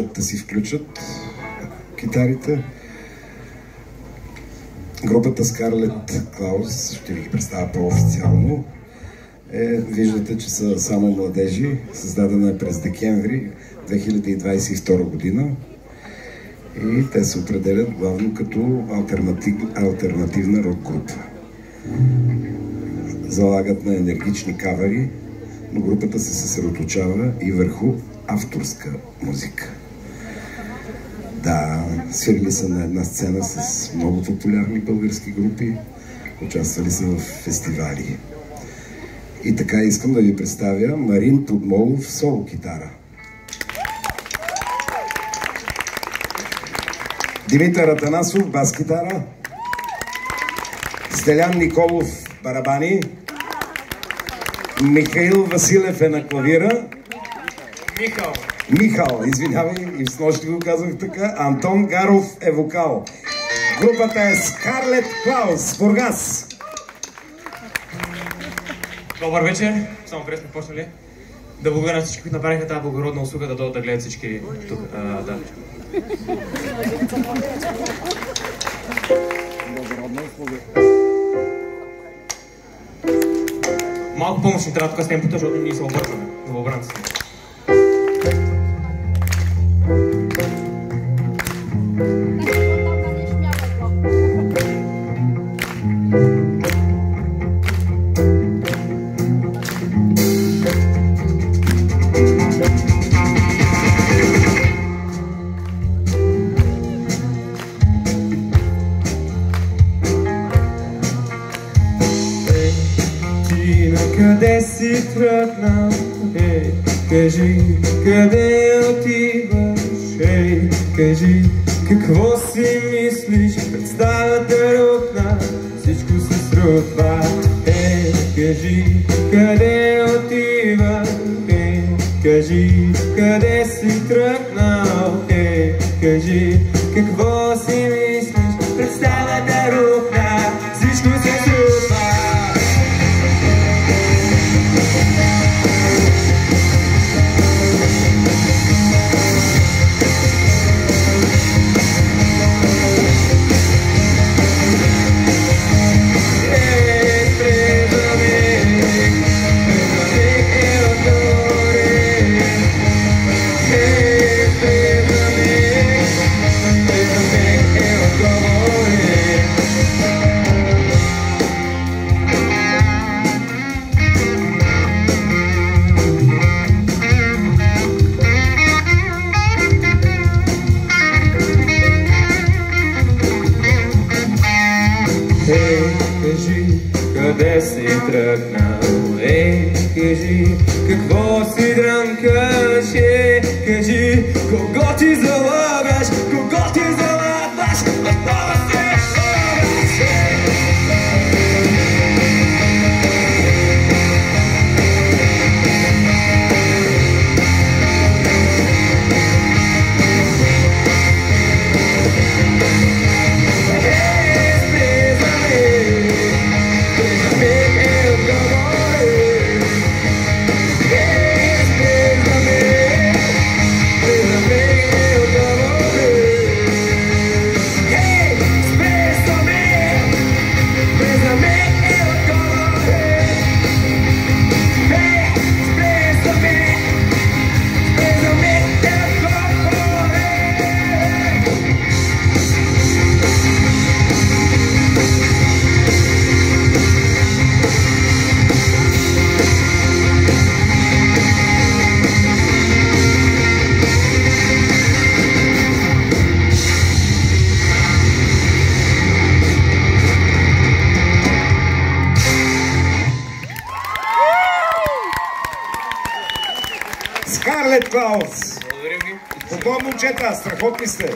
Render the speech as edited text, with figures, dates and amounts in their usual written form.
да си включат китарите. Групата Scarlet Klaus, ще ви ги представя по-официално. Виждате, че са само младежи. Създадена е през декември 2022 година. И те се определят главно като алтернативна рок група. Залагат на енергични кавери, но групата се съсредоточава и върху авторска музика. Да, свирили са на една сцена с много популярни български групи, участвали са в фестивали. И така искам да ви представя Марин Подмолов, соло китара. Димитър Атанасов, бас китара. Стелян Николов, барабани. Михаил Василев е на клавира. Михал, извинявай, и снощи го казах така. Антон Гаров е вокал. Групата е Scarlet Klaus, Бургас. Добър вечер, само преди сме почнали. Да благодаря на всички, които направиха тази благородна услуга да дойдат да гледат всички тук. Да. Малко помощ ни трябва тук с темпото, защото ние се обързваме. Новобранци. Къде си тръгнал, ей, кажи, къде отиваш, ей, кажи, какво си мислиш, представата рухна, всичко се срутва, ей, кажи, къде отиваш, ей, кажи, къде си тръгнал, ей, кажи, какво си мислиш, представата рухна, всичко се срутва. Ей, кажи, къде си тръгнал, ей, кажи, какво си дрънкаш, ей, кажи, кого ти залагаш, кого ти залагаш, отново се Scarlet Klaus! Благодарим ви. По момчета, страхотни сте!